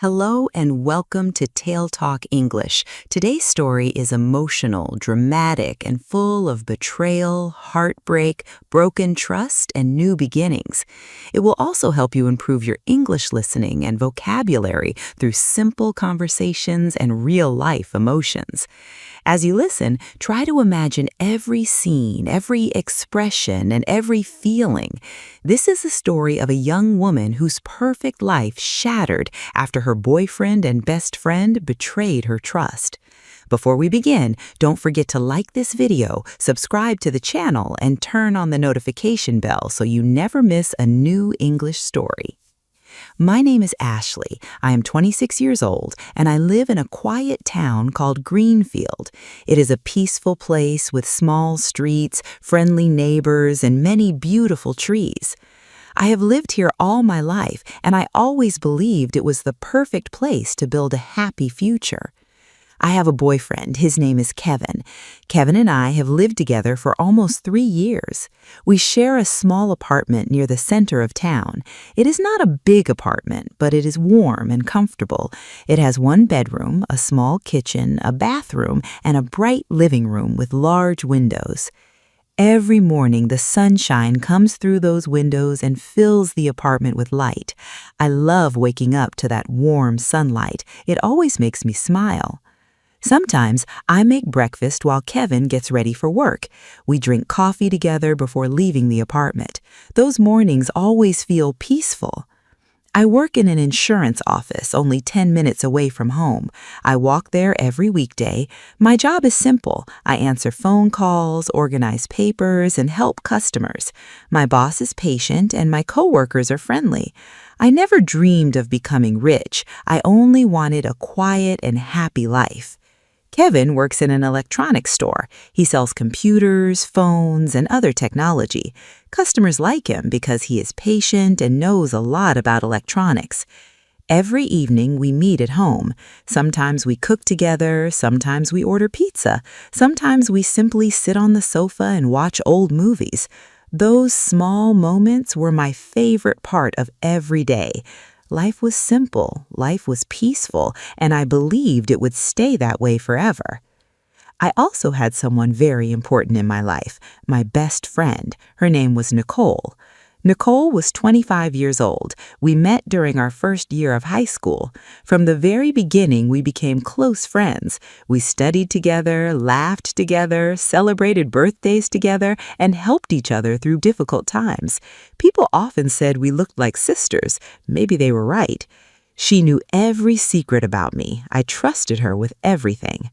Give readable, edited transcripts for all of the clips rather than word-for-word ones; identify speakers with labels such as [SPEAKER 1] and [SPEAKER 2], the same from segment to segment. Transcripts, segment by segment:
[SPEAKER 1] Hello and welcome to TaleTalk English. Today's story is emotional, dramatic, and full of betrayal, heartbreak, broken trust, and new beginnings. It will also help you improve your English listening and vocabulary through simple conversations and real-life emotions. As you listen, try to imagine every scene, every expression, and every feeling. This is the story of a young woman whose perfect life shattered after her boyfriend and best friend betrayed her trust. Before we begin, don't forget to like this video, subscribe to the channel, and turn on the notification bell so you never miss a new English story. My name is Ashley. I am 26 years old, and I live in a quiet town called Greenfield. It is a peaceful place with small streets, friendly neighbors, and many beautiful trees. I have lived here all my life, and I always believed it was the perfect place to build a happy future. I have a boyfriend. His name is Kevin. Kevin and I have lived together for almost 3 years. We share a small apartment near the center of town. It is not a big apartment, but it is warm and comfortable. It has one bedroom, a small kitchen, a bathroom, and a bright living room with large windows. Every morning, the sunshine comes through those windows and fills the apartment with light. I love waking up to that warm sunlight. It always makes me smile. Sometimes I make breakfast while Kevin gets ready for work. We drink coffee together before leaving the apartment. Those mornings always feel peaceful. I work in an insurance office only 10 minutes away from home. I walk there every weekday. My job is simple. I answer phone calls, organize papers, and help customers. My boss is patient and my coworkers are friendly. I never dreamed of becoming rich. I only wanted a quiet and happy life. Kevin works in an electronics store. He sells computers, phones, and other technology. Customers like him because he is patient and knows a lot about electronics. Every evening we meet at home. Sometimes we cook together, sometimes we order pizza, sometimes we simply sit on the sofa and watch old movies. Those small moments were my favorite part of every day. Life was simple, life was peaceful, and I believed it would stay that way forever. I also had someone very important in my life, my best friend. Her name was Nicole. Nicole was 25 years old. We met during our first year of high school. From the very beginning, we became close friends. We studied together, laughed together, celebrated birthdays together, and helped each other through difficult times. People often said we looked like sisters. Maybe they were right. She knew every secret about me. I trusted her with everything.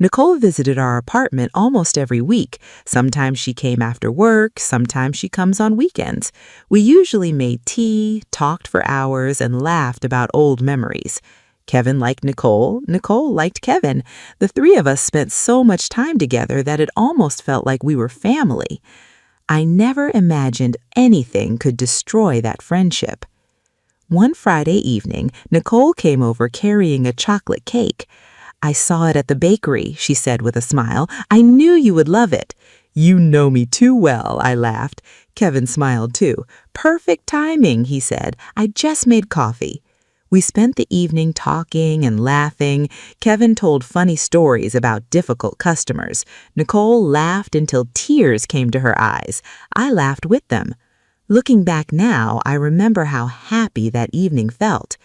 [SPEAKER 1] Nicole visited our apartment almost every week. Sometimes she came after work, sometimes she comes on weekends. We usually made tea, talked for hours, and laughed about old memories. Kevin liked Nicole, Nicole liked Kevin. The three of us spent so much time together that it almost felt like we were family. I never imagined anything could destroy that friendship. One Friday evening, Nicole came over carrying a chocolate cake. "I saw it at the bakery," she said with a smile. "I knew you would love it." "You know me too well," I laughed. Kevin smiled too. "Perfect timing," he said. "I just made coffee." We spent the evening talking and laughing. Kevin told funny stories about difficult customers. Nicole laughed until tears came to her eyes. I laughed with them. Looking back now, I remember how happy that evening felt.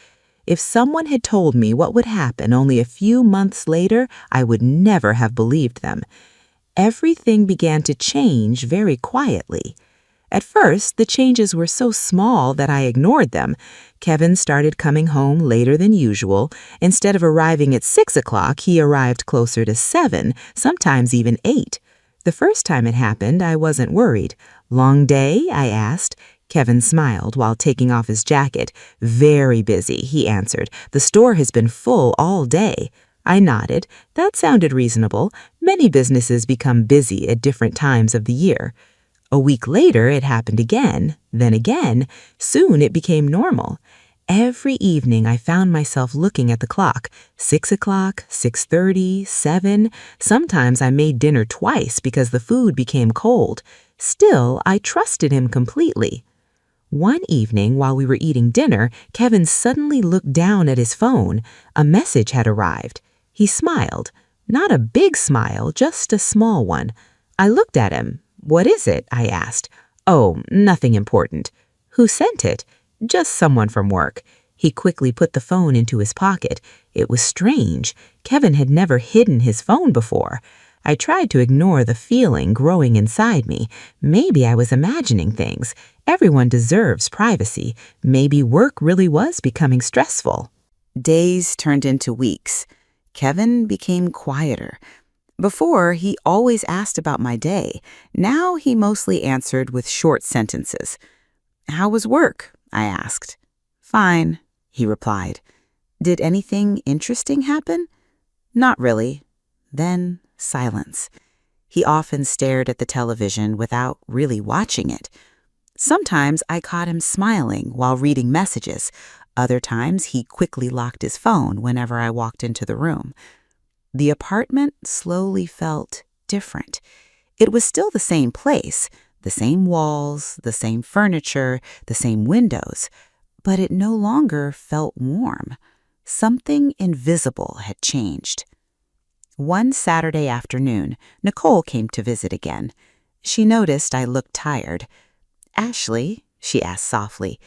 [SPEAKER 1] If someone had told me what would happen only a few months later, I would never have believed them. Everything began to change very quietly. At first, the changes were so small that I ignored them. Kevin started coming home later than usual. Instead of arriving at 6 o'clock, he arrived closer to 7, sometimes even 8. The first time it happened, I wasn't worried. "Long day?" I asked. Kevin smiled while taking off his jacket. "Very busy," he answered. "The store has been full all day." I nodded. That sounded reasonable. Many businesses become busy at different times of the year. A week later, it happened again, then again. Soon it became normal. Every evening I found myself looking at the clock. 6 o'clock, 6:30, 7. Sometimes I made dinner twice because the food became cold. Still, I trusted him completely. One evening while we were eating dinner, Kevin suddenly looked down at his phone. A message had arrived. He smiled. Not a big smile, just a small one. I looked at him. "What is it?" I asked. "Oh, nothing important." "Who sent it?" "Just someone from work." He quickly put the phone into his pocket. It was strange. Kevin had never hidden his phone before. I tried to ignore the feeling growing inside me. Maybe I was imagining things. Everyone deserves privacy. Maybe work really was becoming stressful. Days turned into weeks. Kevin became quieter. Before, he always asked about my day. Now he mostly answered with short sentences. "How was work?" I asked. "Fine," he replied. "Did anything interesting happen?" "Not really." Then silence. He often stared at the television without really watching it. Sometimes I caught him smiling while reading messages. Other times he quickly locked his phone whenever I walked into the room. The apartment slowly felt different. It was still the same place, the same walls, the same furniture, the same windows, but it no longer felt warm. Something invisible had changed. One Saturday afternoon, Nicole came to visit again. She noticed I looked tired. "Ashley," she asked softly,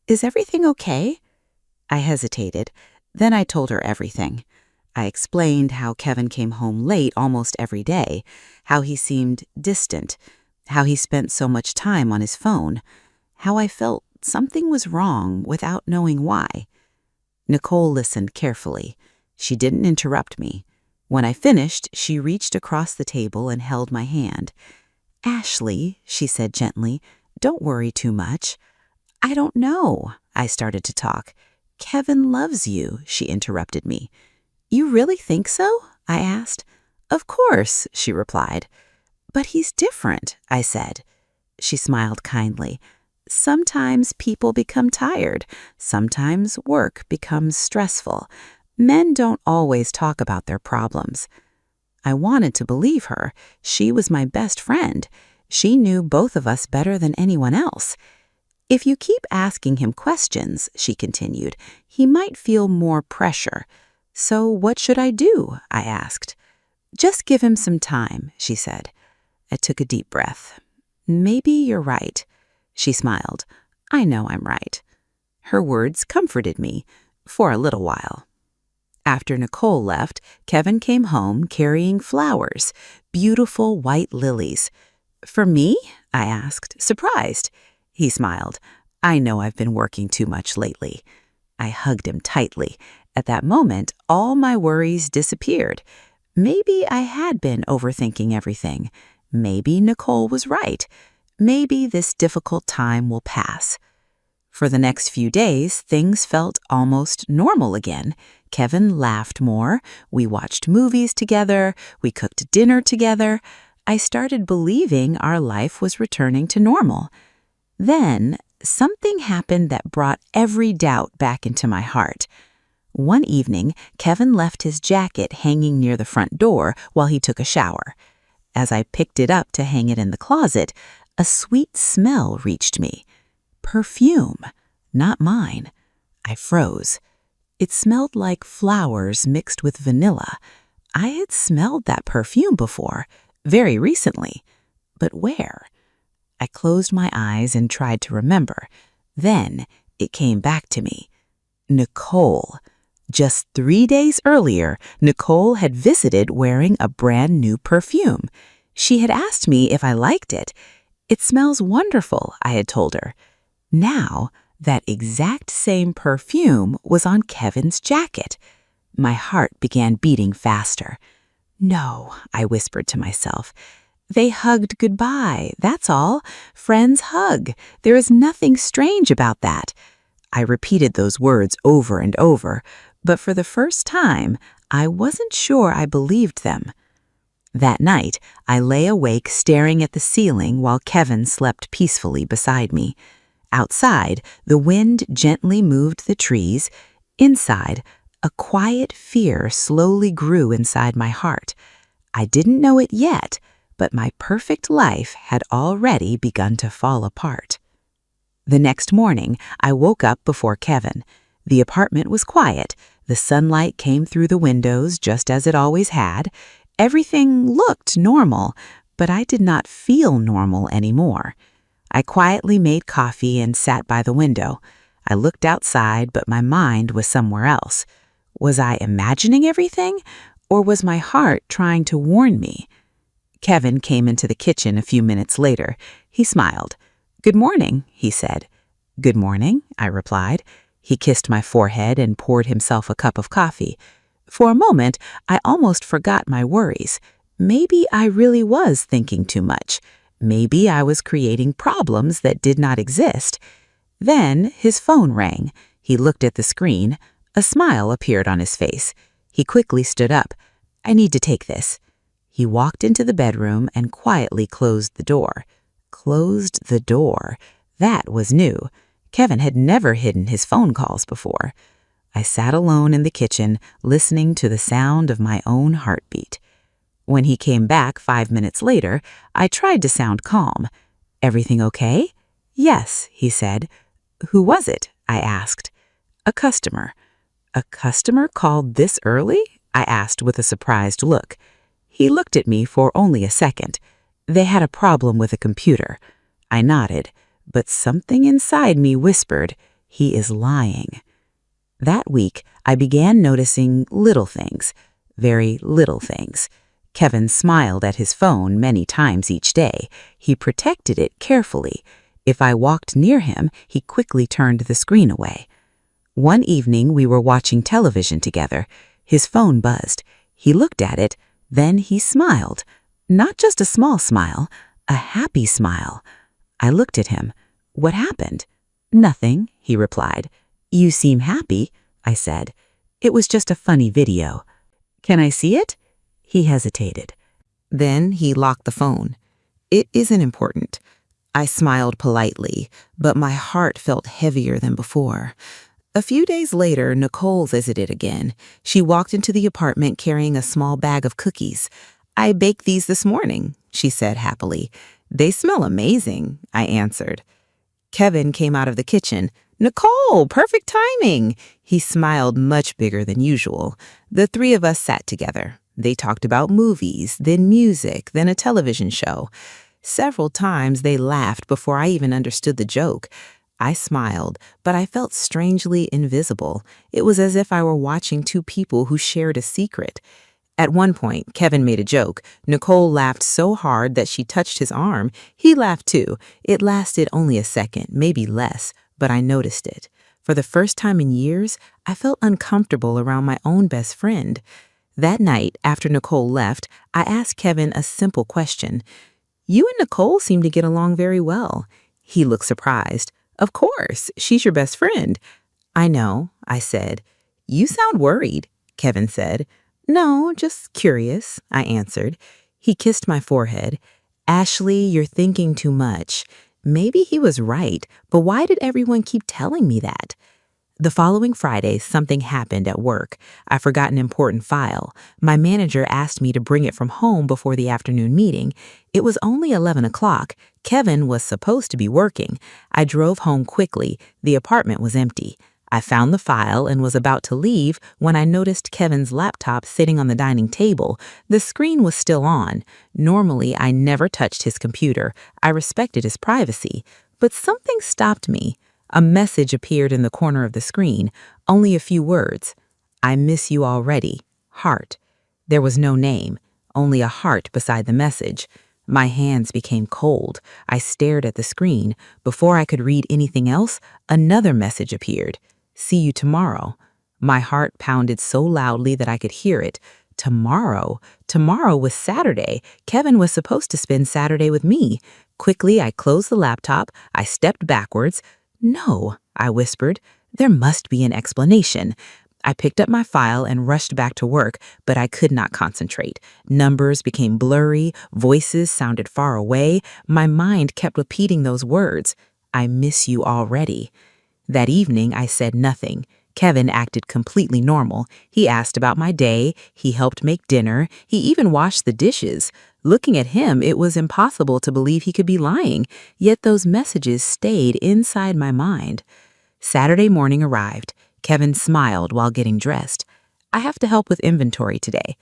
[SPEAKER 1] "is everything okay?" I hesitated. Then I told her everything. I explained how Kevin came home late almost every day, how he seemed distant, how he spent so much time on his phone, how I felt something was wrong without knowing why. Nicole listened carefully. She didn't interrupt me. When I finished, she reached across the table and held my hand. "Ashley," she said gently, "don't worry too much." "I don't know." I started to talk. "Kevin loves you," she interrupted me. "You really think so?" I asked. "Of course," she replied. "But he's different," I said. She smiled kindly. "Sometimes people become tired. Sometimes work becomes stressful. Men don't always talk about their problems." I wanted to believe her. She was my best friend. She knew both of us better than anyone else. "If you keep asking him questions," she continued, "he might feel more pressure." "So what should I do?" I asked. "Just give him some time," she said. I took a deep breath. "Maybe you're right." She smiled. "I know I'm right." Her words comforted me for a little while. After Nicole left, Kevin came home carrying flowers, beautiful white lilies. "For me?" I asked, surprised. He smiled. "I know I've been working too much lately." I hugged him tightly. At that moment, all my worries disappeared. Maybe I had been overthinking everything. Maybe Nicole was right. Maybe this difficult time will pass. For the next few days, things felt almost normal again. Kevin laughed more. We watched movies together. We cooked dinner together. I started believing our life was returning to normal. Then, something happened that brought every doubt back into my heart. One evening, Kevin left his jacket hanging near the front door while he took a shower. As I picked it up to hang it in the closet, a sweet smell reached me. Perfume, not mine. I froze. It smelled like flowers mixed with vanilla. I had smelled that perfume before, very recently. But where? I closed my eyes and tried to remember. Then it came back to me. Nicole. Just 3 days earlier, Nicole had visited wearing a brand new perfume. She had asked me if I liked it. "It smells wonderful," I had told her. Now, that exact same perfume was on Kevin's jacket. My heart began beating faster. "No," I whispered to myself. "They hugged goodbye, that's all. Friends hug. There is nothing strange about that." I repeated those words over and over, but for the first time, I wasn't sure I believed them. That night, I lay awake staring at the ceiling while Kevin slept peacefully beside me. Outside, the wind gently moved the trees. Inside, a quiet fear slowly grew inside my heart. I didn't know it yet, but my perfect life had already begun to fall apart. The next morning, I woke up before Kevin. The apartment was quiet. The sunlight came through the windows just as it always had. Everything looked normal, but I did not feel normal anymore. I quietly made coffee and sat by the window. I looked outside, but my mind was somewhere else. Was I imagining everything, or was my heart trying to warn me? Kevin came into the kitchen a few minutes later. He smiled. "Good morning," he said. "Good morning," I replied. He kissed my forehead and poured himself a cup of coffee. For a moment, I almost forgot my worries. Maybe I really was thinking too much. Maybe I was creating problems that did not exist. Then his phone rang. He looked at the screen. A smile appeared on his face. He quickly stood up. "I need to take this." He walked into the bedroom and quietly closed the door. Closed the door. That was new. Kevin had never hidden his phone calls before. I sat alone in the kitchen, listening to the sound of my own heartbeat. When he came back 5 minutes later, I tried to sound calm. "Everything okay?" "Yes," he said. "Who was it?" I asked. "A customer." "A customer called this early?" I asked with a surprised look. He looked at me for only a second. "They had a problem with a computer." I nodded, but something inside me whispered, "He is lying." That week, I began noticing little things, very little things. Kevin smiled at his phone many times each day. He protected it carefully. If I walked near him, he quickly turned the screen away. One evening, we were watching television together. His phone buzzed. He looked at it. Then he smiled. Not just a small smile, a happy smile. I looked at him. "What happened?" "Nothing," he replied. "You seem happy," I said. "It was just a funny video." "Can I see it?" He hesitated. Then he locked the phone. "It isn't important." I smiled politely, but my heart felt heavier than before. A few days later, Nicole visited again. She walked into the apartment carrying a small bag of cookies. "I baked these this morning," she said happily. "They smell amazing," I answered. Kevin came out of the kitchen. "Nicole, perfect timing!" He smiled much bigger than usual. The three of us sat together. They talked about movies, then music, then a television show. Several times they laughed before I even understood the joke. I smiled, but I felt strangely invisible. It was as if I were watching two people who shared a secret. At one point, Kevin made a joke. Nicole laughed so hard that she touched his arm. He laughed too. It lasted only a second, maybe less, but I noticed it. For the first time in years, I felt uncomfortable around my own best friend. That night, after Nicole left, I asked Kevin a simple question. "You and Nicole seem to get along very well." He looked surprised. "Of course, she's your best friend." "I know," I said. "You sound worried," Kevin said. "No, just curious," I answered. He kissed my forehead. "Ashley, you're thinking too much." Maybe he was right, but why did everyone keep telling me that? The following Friday, something happened at work. I forgot an important file. My manager asked me to bring it from home before the afternoon meeting. It was only 11 o'clock. Kevin was supposed to be working. I drove home quickly. The apartment was empty. I found the file and was about to leave when I noticed Kevin's laptop sitting on the dining table. The screen was still on. Normally, I never touched his computer. I respected his privacy. But something stopped me. A message appeared in the corner of the screen, only a few words. "I miss you already. Heart." There was no name, only a heart beside the message. My hands became cold. I stared at the screen. Before I could read anything else, another message appeared. "See you tomorrow." My heart pounded so loudly that I could hear it. Tomorrow? Tomorrow was Saturday. Kevin was supposed to spend Saturday with me. Quickly, I closed the laptop. I stepped backwards. "No," I whispered. "There must be an explanation." I picked up my file and rushed back to work, but I could not concentrate. Numbers became blurry, voices sounded far away. My mind kept repeating those words. "I miss you already." That evening, I said nothing. Kevin acted completely normal. He asked about my day, he helped make dinner, he even washed the dishes. Looking at him, it was impossible to believe he could be lying, yet those messages stayed inside my mind. Saturday morning arrived. Kevin smiled while getting dressed. I have to help with inventory today.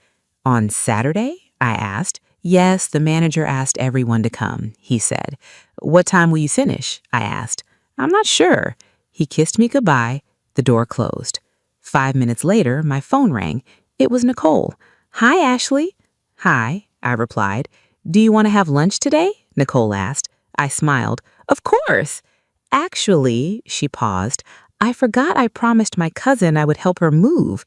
[SPEAKER 1] On Saturday? I asked. Yes, the manager asked everyone to come, he said. What time will you finish? I asked. I'm not sure. He kissed me goodbye. The door closed. 5 minutes later, my phone rang. It was Nicole. Hi, Ashley. Hi, I replied. Do you want to have lunch today? Nicole asked. I smiled. Of course. Actually, she paused, I forgot I promised my cousin I would help her move.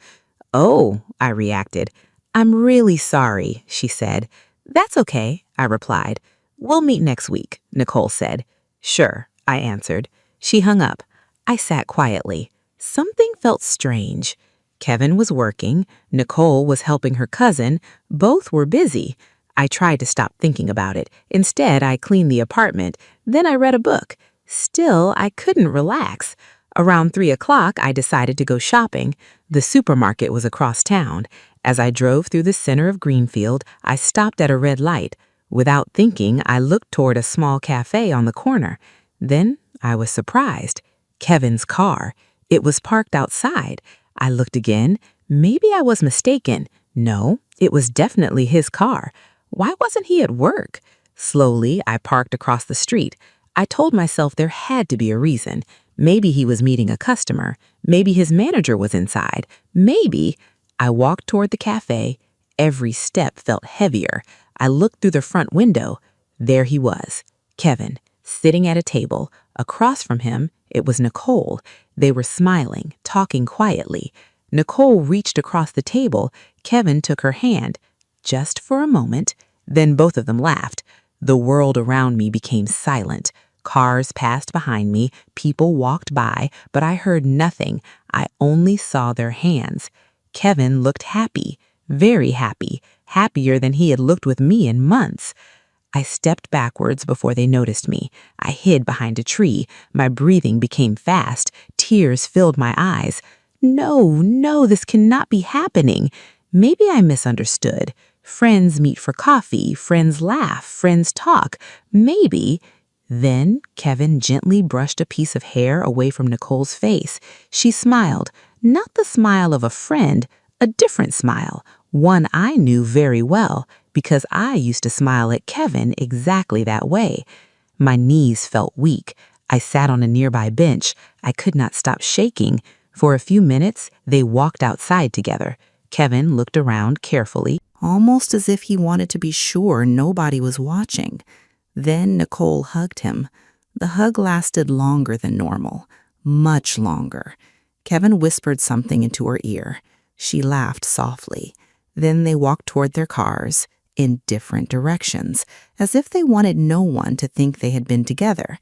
[SPEAKER 1] Oh, I reacted. I'm really sorry, she said. That's okay, I replied. We'll meet next week, Nicole said. Sure, I answered. She hung up. I sat quietly. Something felt strange. Kevin was working. Nicole was helping her cousin. Both were busy. I tried to stop thinking about it. Instead, I cleaned the apartment. Then I read a book. Still, I couldn't relax. Around 3 o'clock, I decided to go shopping. The supermarket was across town. As I drove through the center of Greenfield, I stopped at a red light. Without thinking, I looked toward a small cafe on the corner. Then I was surprised. Kevin's car. It was parked outside. I looked again. Maybe I was mistaken. No, it was definitely his car. Why wasn't he at work? Slowly, I parked across the street. I told myself there had to be a reason. Maybe he was meeting a customer. Maybe his manager was inside. Maybe. I walked toward the cafe. Every step felt heavier. I looked through the front window. There he was, Kevin, sitting at a table. Across from him, it was Nicole. They were smiling, talking quietly. Nicole reached across the table. Kevin took her hand. Just for a moment. Then both of them laughed. The world around me became silent. Cars passed behind me, people walked by, but I heard nothing. I only saw their hands. Kevin looked happy, very happy, happier than he had looked with me in months. I stepped backwards before they noticed me. I hid behind a tree. My breathing became fast. Tears filled my eyes. No, this cannot be happening. Maybe I misunderstood. Friends meet for coffee, friends laugh, friends talk. Maybe. Then Kevin gently brushed a piece of hair away from Nicole's face. She smiled, not the smile of a friend, a different smile, one I knew very well because I used to smile at Kevin exactly that way. My knees felt weak. I sat on a nearby bench. I could not stop shaking. For a few minutes, they walked outside together. Kevin looked around carefully, almost as if he wanted to be sure nobody was watching. Then Nicole hugged him. The hug lasted longer than normal, much longer. Kevin whispered something into her ear. She laughed softly. Then they walked toward their cars, in different directions, as if they wanted no one to think they had been together.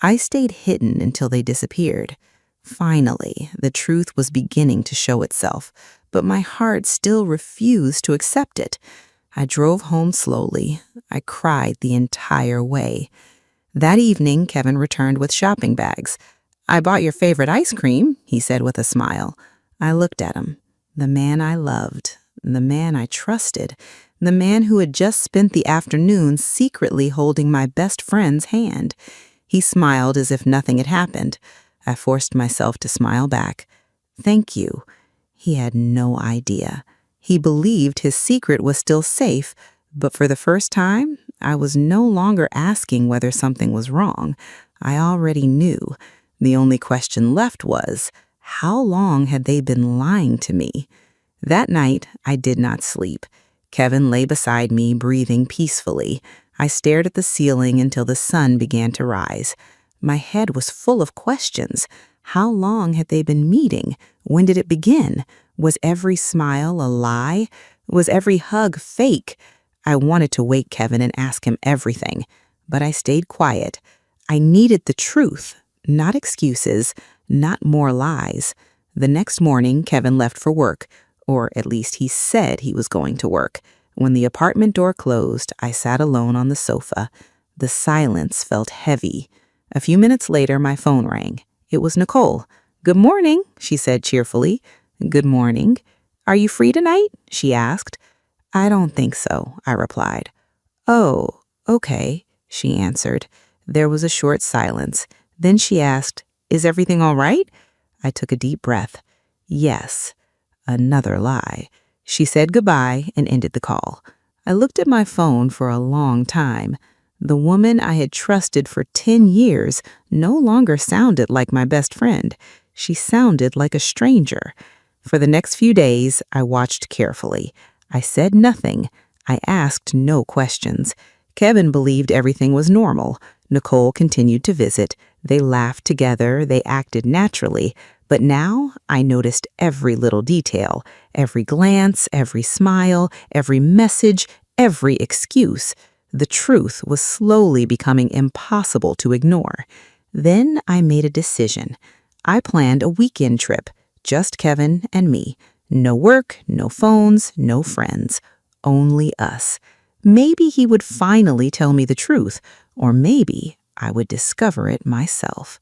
[SPEAKER 1] I stayed hidden until they disappeared. Finally, the truth was beginning to show itself, but my heart still refused to accept it. I drove home slowly. I cried the entire way. That evening, Kevin returned with shopping bags. I bought your favorite ice cream, he said with a smile. I looked at him. The man I loved, the man I trusted, the man who had just spent the afternoon secretly holding my best friend's hand. He smiled as if nothing had happened. I forced myself to smile back. Thank you. He had no idea. He believed his secret was still safe, but for the first time, I was no longer asking whether something was wrong. I already knew. The only question left was, how long had they been lying to me? That night, I did not sleep. Kevin lay beside me, breathing peacefully. I stared at the ceiling until the sun began to rise. My head was full of questions. How long had they been meeting? When did it begin? Was every smile a lie? Was every hug fake? I wanted to wake Kevin and ask him everything, but I stayed quiet. I needed the truth, not excuses, not more lies. The next morning, Kevin left for work, or at least he said he was going to work. When the apartment door closed, I sat alone on the sofa. The silence felt heavy. A few minutes later, my phone rang. It was Nicole. "Good morning," she said cheerfully. "Good morning. Are you free tonight?" she asked. "I don't think so," I replied. "Oh, okay," she answered. There was a short silence. Then she asked, "Is everything all right?" I took a deep breath. "Yes." Another lie. She said goodbye and ended the call. I looked at my phone for a long time. The woman I had trusted for 10 years no longer sounded like my best friend. She sounded like a stranger. For the next few days, I watched carefully. I said nothing. I asked no questions. Kevin believed everything was normal. Nicole continued to visit. They laughed together. They acted naturally. But now I noticed every little detail, every glance, every smile, every message, every excuse. The truth was slowly becoming impossible to ignore. Then I made a decision. I planned a weekend trip, just Kevin and me. No work, no phones, no friends, only us. Maybe he would finally tell me the truth, or maybe I would discover it myself.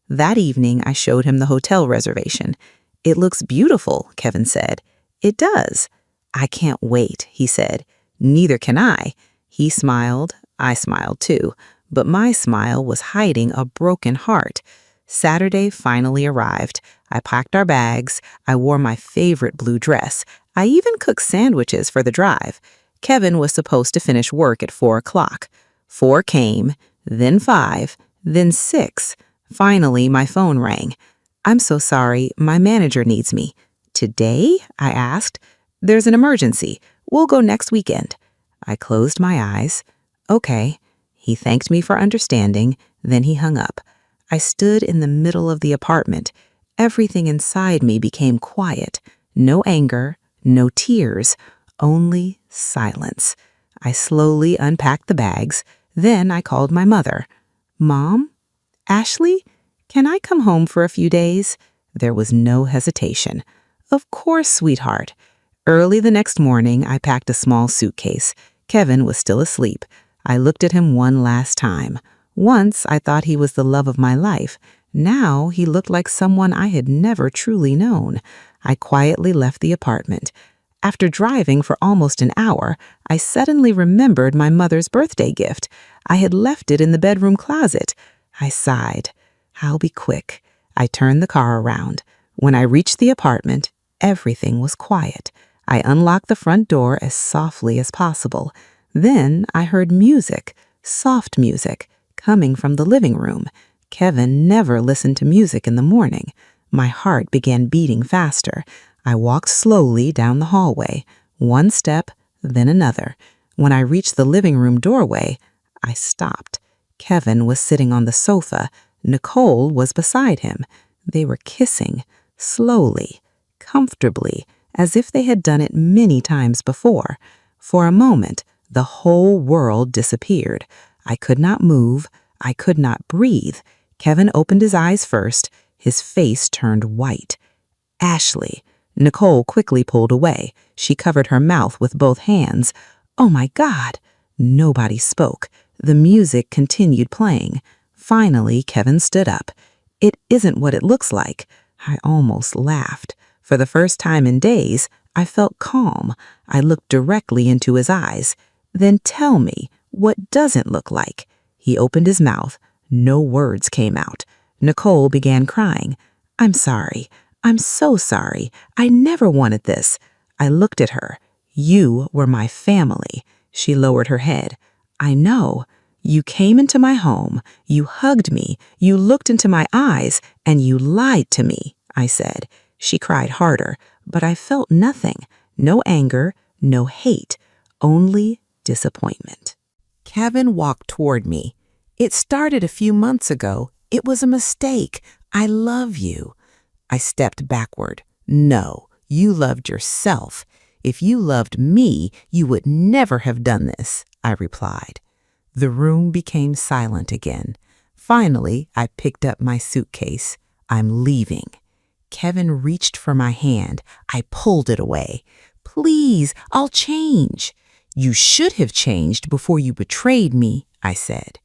[SPEAKER 1] That evening, I showed him the hotel reservation. "It looks beautiful," Kevin said. "It does." "I can't wait," he said. "Neither can I." He smiled. I smiled too. But my smile was hiding a broken heart. Saturday finally arrived. I packed our bags. I wore my favorite blue dress. I even cooked sandwiches for the drive. Kevin was supposed to finish work at 4 o'clock. 4 came, then 5, then 6. Finally, my phone rang. "I'm so sorry, my manager needs me." "Today?" I asked. "There's an emergency. We'll go next weekend." I closed my eyes. "Okay." He thanked me for understanding, then he hung up. I stood in the middle of the apartment. Everything inside me became quiet. No anger, no tears, only silence. I slowly unpacked the bags. Then I called my mother. "Mom? Ashley? Can I come home for a few days?" There was no hesitation. "Of course, sweetheart." Early the next morning, I packed a small suitcase. Kevin was still asleep. I looked at him one last time. Once, I thought he was the love of my life. Now, he looked like someone I had never truly known. I quietly left the apartment. After driving for almost an hour, I suddenly remembered my mother's birthday gift. I had left it in the bedroom closet. I sighed. "I'll be quick." I turned the car around. When I reached the apartment, everything was quiet. I unlocked the front door as softly as possible. Then I heard music, soft music, coming from the living room. Kevin never listened to music in the morning. My heart began beating faster. I walked slowly down the hallway, one step, then another. When I reached the living room doorway, I stopped. Kevin was sitting on the sofa. Nicole was beside him. They were kissing, slowly, comfortably, as if they had done it many times before. For a moment, the whole world disappeared. I could not move. I could not breathe. Kevin opened his eyes first. His face turned white. "Ashley." Nicole quickly pulled away. She covered her mouth with both hands. "Oh my God." Nobody spoke. The music continued playing. Finally, Kevin stood up. "It isn't what it looks like." I almost laughed. For the first time in days, I felt calm. I looked directly into his eyes. "Then tell me, what does it look like?" He opened his mouth. No words came out. Nicole began crying. "I'm sorry. I'm so sorry. I never wanted this." I looked at her. "You were my family." She lowered her head. "I know. You came into my home. You hugged me. You looked into my eyes, and you lied to me," I said. She cried harder, but I felt nothing. No anger, no hate, only disappointment. Kevin walked toward me. "It started a few months ago. It was a mistake. I love you." I stepped backward. "No, you loved yourself. If you loved me, you would never have done this," I replied. The room became silent again. Finally, I picked up my suitcase. "I'm leaving." Kevin reached for my hand. I pulled it away. "Please, I'll change." "You should have changed before you betrayed me," I said.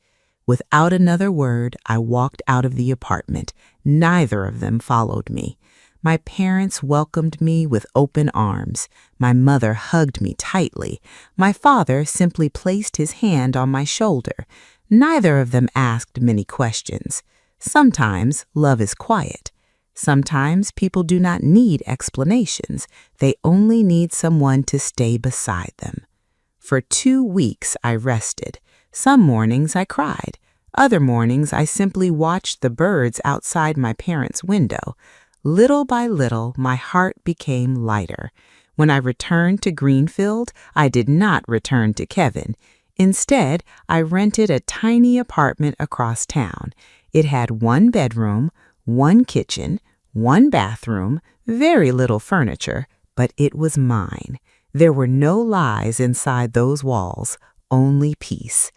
[SPEAKER 1] Without another word, I walked out of the apartment. Neither of them followed me. My parents welcomed me with open arms. My mother hugged me tightly. My father simply placed his hand on my shoulder. Neither of them asked many questions. Sometimes love is quiet. Sometimes people do not need explanations. They only need someone to stay beside them. For 2 weeks, I rested. Some mornings I cried. Other mornings I simply watched the birds outside my parents' window. Little by little, my heart became lighter. When I returned to Greenfield, I did not return to Kevin. Instead, I rented a tiny apartment across town. It had 1 bedroom, 1 kitchen, 1 bathroom, very little furniture, but it was mine. There were no lies inside those walls, only peace.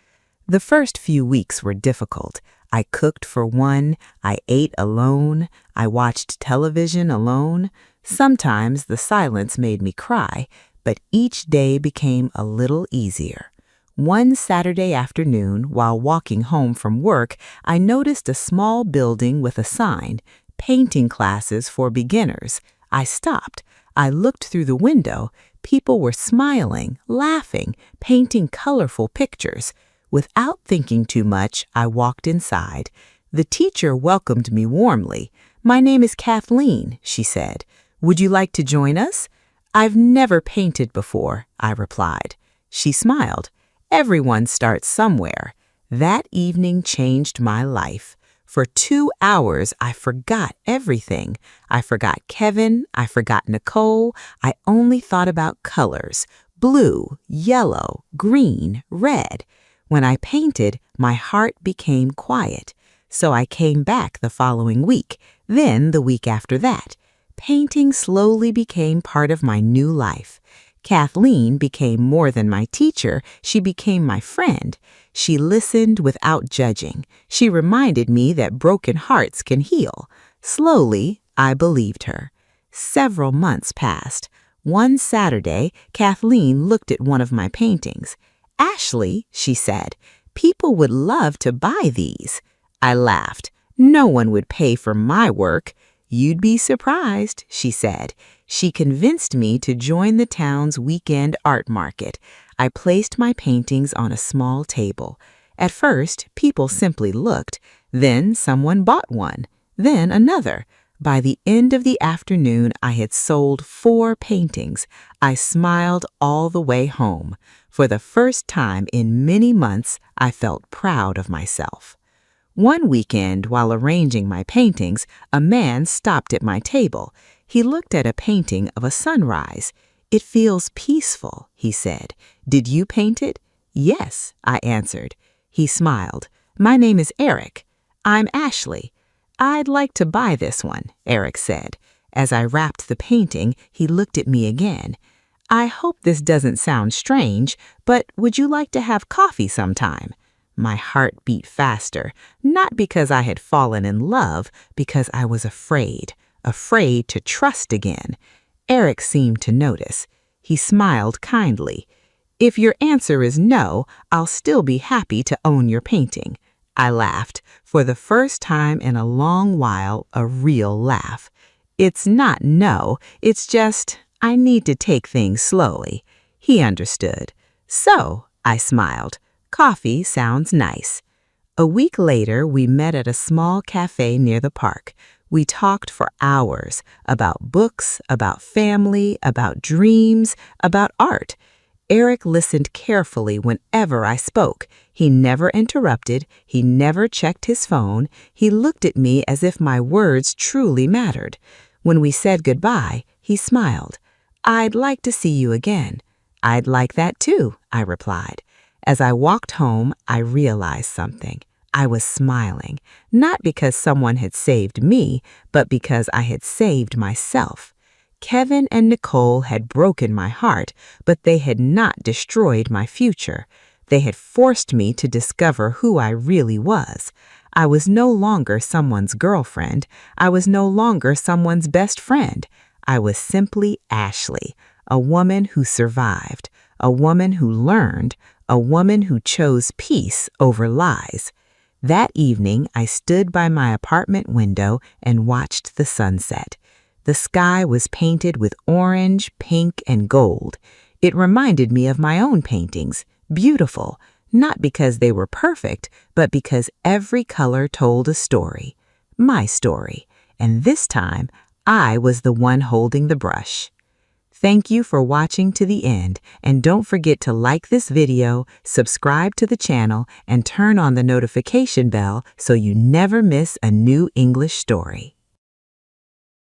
[SPEAKER 1] The first few weeks were difficult. I cooked for one, I ate alone, I watched television alone. Sometimes the silence made me cry, but each day became a little easier. One Saturday afternoon, while walking home from work, I noticed a small building with a sign, "Painting Classes for Beginners." I stopped. I looked through the window. People were smiling, laughing, painting colorful pictures. Without thinking too much, I walked inside. The teacher welcomed me warmly. "My name is Kathleen," she said. "Would you like to join us?" "I've never painted before," I replied. She smiled. "Everyone starts somewhere." That evening changed my life. For 2 hours, I forgot everything. I forgot Kevin. I forgot Nicole. I only thought about colors: blue, yellow, green, red. When I painted, my heart became quiet. So I came back the following week, then the week after that. Painting slowly became part of my new life. Kathleen became more than my teacher. She became my friend. She listened without judging. She reminded me that broken hearts can heal. Slowly, I believed her. Several months passed. One Saturday, Kathleen looked at one of my paintings. "Ashley," she said, "people would love to buy these." I laughed. "No one would pay for my work." "You'd be surprised," she said. She convinced me to join the town's weekend art market. I placed my paintings on a small table. At first, people simply looked. Then someone bought one. Then another. By the end of the afternoon, I had sold 4 paintings. I smiled all the way home. For the first time in many months, I felt proud of myself. One weekend, while arranging my paintings, a man stopped at my table. He looked at a painting of a sunrise. "It feels peaceful," he said. "Did you paint it?" "Yes," I answered. He smiled. "My name is Eric." "I'm Ashley." "I'd like to buy this one," Eric said. As I wrapped the painting, he looked at me again. "I hope this doesn't sound strange, but would you like to have coffee sometime?" My heart beat faster, not because I had fallen in love, because I was afraid to trust again. Eric seemed to notice. He smiled kindly. "If your answer is no, I'll still be happy to own your painting." I laughed. For the first time in a long while, a real laugh. "It's not no, it's just I need to take things slowly." He understood. "So," I smiled, "coffee sounds nice." A week later, we met at a small cafe near the park. We talked for hours about books, about family, about dreams, about art. Eric listened carefully whenever I spoke. He never interrupted. He never checked his phone. He looked at me as if my words truly mattered. When we said goodbye, he smiled. "I'd like to see you again." "I'd like that too," I replied. As I walked home, I realized something. I was smiling, not because someone had saved me, but because I had saved myself. Kevin and Nicole had broken my heart, but they had not destroyed my future. They had forced me to discover who I really was. I was no longer someone's girlfriend. I was no longer someone's best friend. I was simply Ashley, a woman who survived, a woman who learned, a woman who chose peace over lies. That evening, I stood by my apartment window and watched the sunset. The sky was painted with orange, pink, and gold. It reminded me of my own paintings, beautiful, not because they were perfect, but because every color told a story. My story. And this time, I was the one holding the brush. Thank you for watching to the end, and don't forget to like this video, subscribe to the channel, and turn on the notification bell so you never miss a new English story.